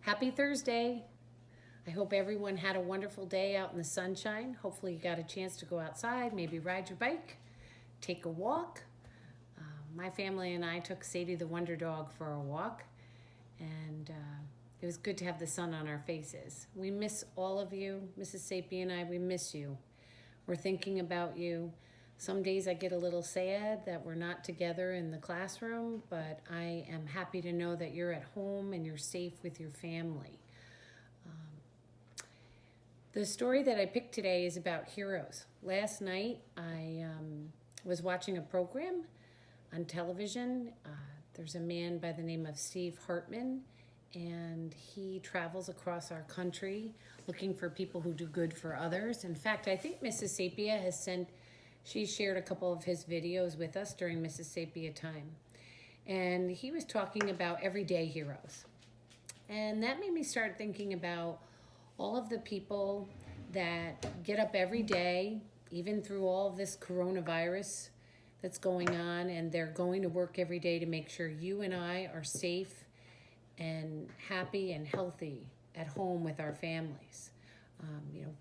Happy Thursday. I hope everyone had a wonderful day out in the sunshine. Hopefully you got a chance to go outside, maybe ride your bike, take a walk. My family and I took Sadie the Wonder Dog for a walk, and it was good to have the sun on our faces. We miss all of you. Mrs. Sapie and I, we miss you. We're thinking about you. Some days I get a little sad that we're not together in the classroom, but I am happy to know that you're at home and you're safe with your family. The story that I picked today is about heroes. Last night I was watching a program on television. There's a man by the name of Steve Hartman, and he travels across our country looking for people who do good for others. In fact, I think Mrs. Sapia she shared a couple of his videos with us during Mrs. Sapia time. And he was talking about everyday heroes. And that made me start thinking about all of the people that get up every day, even through all of this coronavirus that's going on, and they're going to work every day to make sure you and I are safe and happy and healthy at home with our families.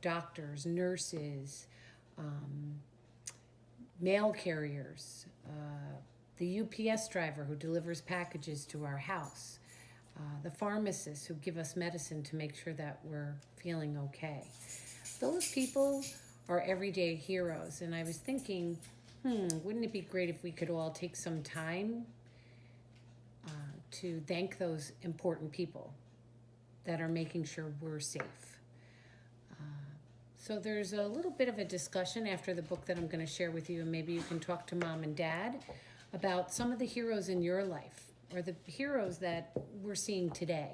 Doctors, nurses, mail carriers, the UPS driver who delivers packages to our house, the pharmacists who give us medicine to make sure that we're feeling okay. Those people are everyday heroes. And I was thinking, wouldn't it be great if we could all take some time to thank those important people that are making sure we're safe. So there's a little bit of a discussion after the book that I'm going to share with you, and maybe you can talk to Mom and Dad about some of the heroes in your life, or the heroes that we're seeing today.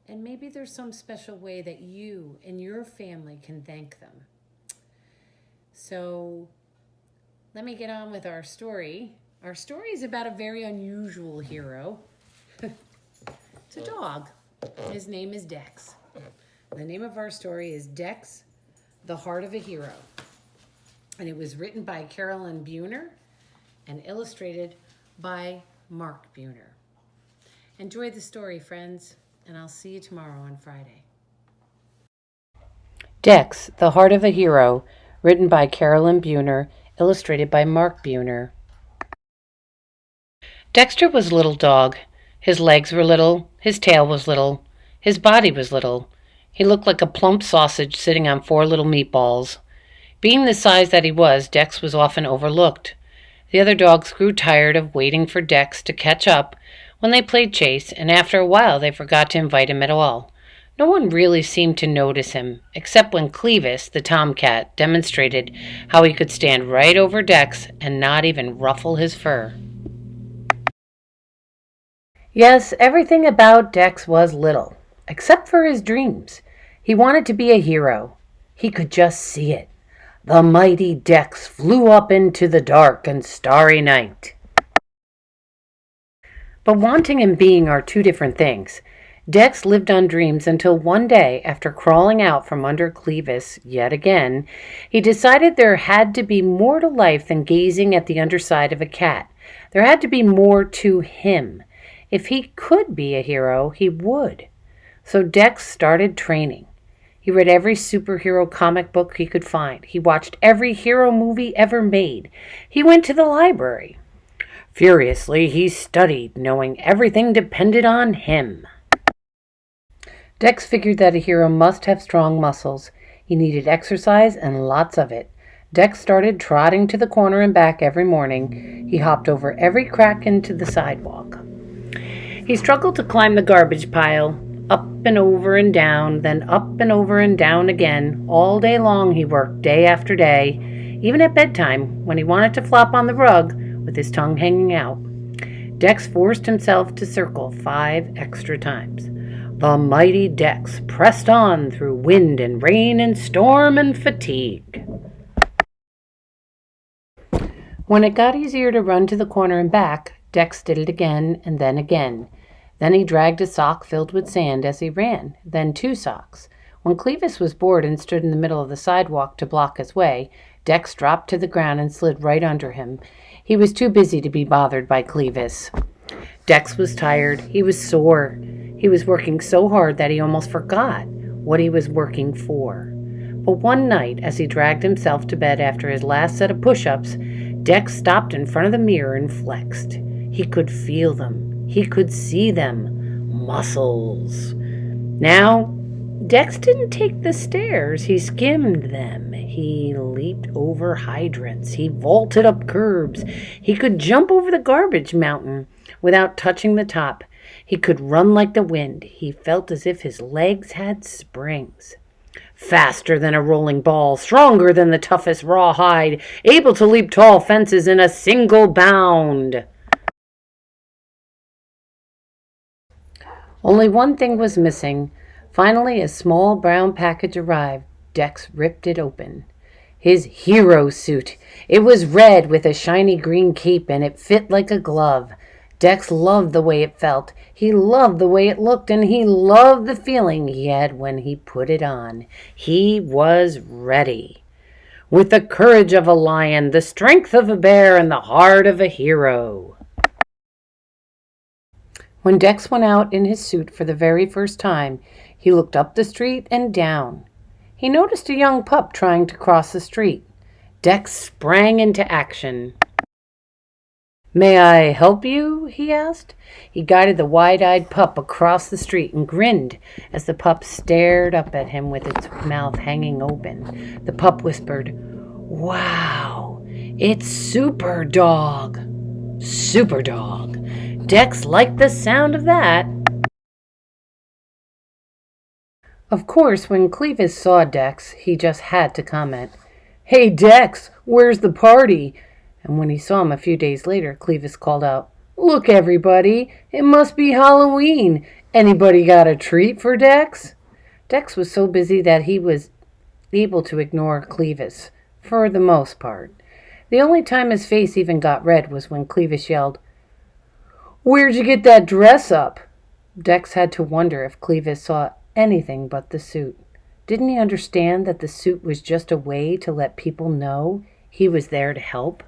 And maybe there's some special way that you and your family can thank them. So let me get on with our story. Our story is about a very unusual hero. It's a dog. His name is Dex. The name of our story is DEX The Heart of a Hero. And it was written by Carolyn Buhner and illustrated by Mark Buhner. Enjoy the story, friends, and I'll see you tomorrow on Friday. DEX The Heart of a Hero, written by Carolyn Buhner, illustrated by Mark Buhner. Dexter was a little dog. His legs were little, his tail was little, his body was little. He looked like a plump sausage sitting on 4 little meatballs. Being the size that he was, Dex was often overlooked. The other dogs grew tired of waiting for Dex to catch up when they played chase, and after a while they forgot to invite him at all. No one really seemed to notice him, except when Clevis, the tomcat, demonstrated how he could stand right over Dex and not even ruffle his fur. Yes, everything about Dex was little, except for his dreams. He wanted to be a hero. He could just see it. The mighty Dex flew up into the dark and starry night. But wanting and being are two different things. Dex lived on dreams until one day, after crawling out from under Clevis yet again, he decided there had to be more to life than gazing at the underside of a cat. There had to be more to him. If he could be a hero, he would. So Dex started training. He read every superhero comic book he could find. He watched every hero movie ever made. He went to the library. Furiously, he studied, knowing everything depended on him. Dex figured that a hero must have strong muscles. He needed exercise and lots of it. Dex started trotting to the corner and back every morning. He hopped over every crack into the sidewalk. He struggled to climb the garbage pile, up and over and down, then up and over and down again. All day long he worked, day after day, even at bedtime, when he wanted to flop on the rug with his tongue hanging out. Dex forced himself to circle 5 extra times. The mighty Dex pressed on through wind and rain and storm and fatigue. When it got easier to run to the corner and back, Dex did it again and then again. Then he dragged a sock filled with sand as he ran, then 2 socks. When Clevis was bored and stood in the middle of the sidewalk to block his way, Dex dropped to the ground and slid right under him. He was too busy to be bothered by Clevis. Dex was tired. He was sore. He was working so hard that he almost forgot what he was working for. But one night, as he dragged himself to bed after his last set of push-ups, Dex stopped in front of the mirror and flexed. He could feel them. He could see them. Muscles. Now, Dex didn't take the stairs. He skimmed them. He leaped over hydrants. He vaulted up curbs. He could jump over the garbage mountain without touching the top. He could run like the wind. He felt as if his legs had springs. Faster than a rolling ball, stronger than the toughest rawhide, able to leap tall fences in a single bound. Only one thing was missing. Finally, a small brown package arrived. Dex ripped it open. His hero suit. It was red with a shiny green cape, and it fit like a glove. Dex loved the way it felt. He loved the way it looked, and he loved the feeling he had when he put it on. He was ready. With the courage of a lion, the strength of a bear, and the heart of a hero. When Dex went out in his suit for the very first time, he looked up the street and down. He noticed a young pup trying to cross the street. Dex sprang into action. "May I help you?" he asked. He guided the wide-eyed pup across the street and grinned as the pup stared up at him with its mouth hanging open. The pup whispered, "Wow, it's Super Dog." Super Dog. Dex liked the sound of that. Of course, when Clevis saw Dex, he just had to comment, "Hey, Dex, where's the party?" And when he saw him a few days later, Clevis called out, "Look, everybody, it must be Halloween. Anybody got a treat for Dex?" Dex was so busy that he was able to ignore Clevis, for the most part. The only time his face even got red was when Clevis yelled, "Where'd you get that dress up?" Dex had to wonder if Clevis saw anything but the suit. Didn't he understand that the suit was just a way to let people know he was there to help?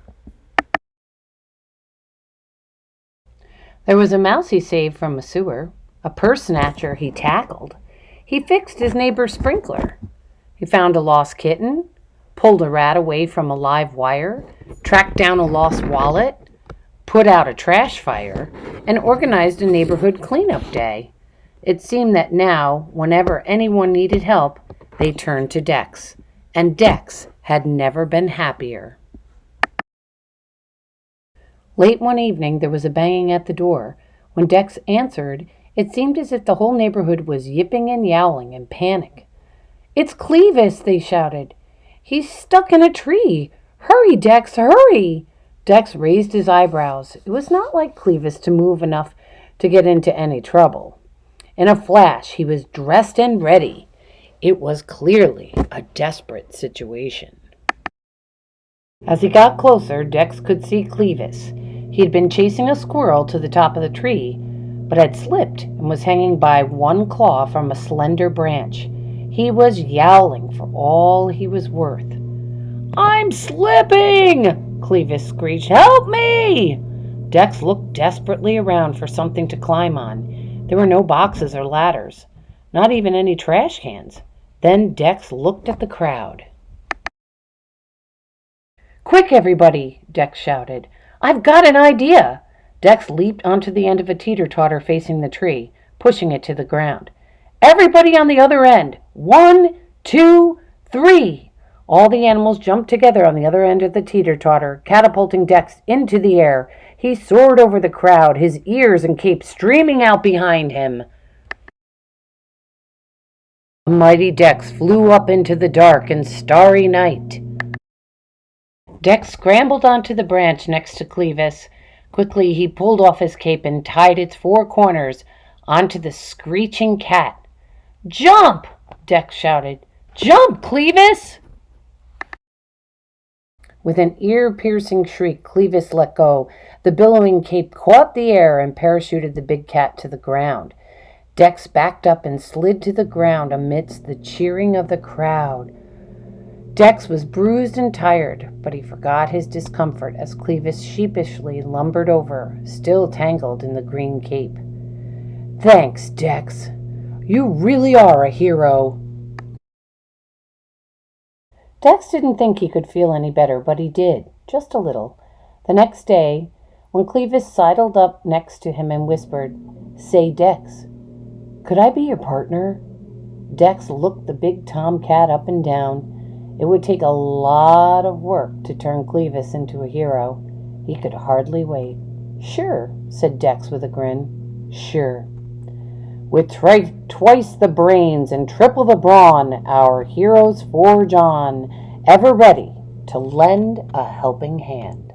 There was a mouse he saved from a sewer, a purse snatcher he tackled. He fixed his neighbor's sprinkler. He found a lost kitten, pulled a rat away from a live wire, tracked down a lost wallet, put out a trash fire, and organized a neighborhood cleanup day. It seemed that now, whenever anyone needed help, they turned to Dex, and Dex had never been happier. Late one evening, there was a banging at the door. When Dex answered, it seemed as if the whole neighborhood was yipping and yowling in panic. "It's Clevis!" they shouted. "He's stuck in a tree! Hurry, Dex, hurry!" Dex raised his eyebrows. It was not like Clevis to move enough to get into any trouble. In a flash, he was dressed and ready. It was clearly a desperate situation. As he got closer, Dex could see Clevis. He had been chasing a squirrel to the top of the tree, but had slipped and was hanging by one claw from a slender branch. He was yowling for all he was worth. "I'm slipping!" Clevis screeched. "Help me!" Dex looked desperately around for something to climb on. There were no boxes or ladders, not even any trash cans. Then Dex looked at the crowd. "Quick, everybody!" Dex shouted. "I've got an idea!" Dex leaped onto the end of a teeter-totter facing the tree, pushing it to the ground. "Everybody on the other end! 1, 2, 3!" All the animals jumped together on the other end of the teeter-totter, catapulting Dex into the air. He soared over the crowd, his ears and cape streaming out behind him. The mighty Dex flew up into the dark and starry night. Dex scrambled onto the branch next to Clevis. Quickly he pulled off his cape and tied its 4 corners onto the screeching cat. "Jump!" Dex shouted. "Jump, Clevis!" With an ear-piercing shriek, Clevis let go. The billowing cape caught the air and parachuted the big cat to the ground. Dex backed up and slid to the ground amidst the cheering of the crowd. Dex was bruised and tired, but he forgot his discomfort as Clevis sheepishly lumbered over, still tangled in the green cape. Thanks, Dex. You really are a hero. Dex didn't think he could feel any better, but he did, just a little. The next day, when Clevis sidled up next to him and whispered, "Say, Dex, could I be your partner?" Dex looked the big tomcat up and down. It would take a lot of work to turn Clevis into a hero. He could hardly wait. "Sure," said Dex with a grin. "Sure. With twice the brains and triple the brawn, our heroes forge on, ever ready to lend a helping hand."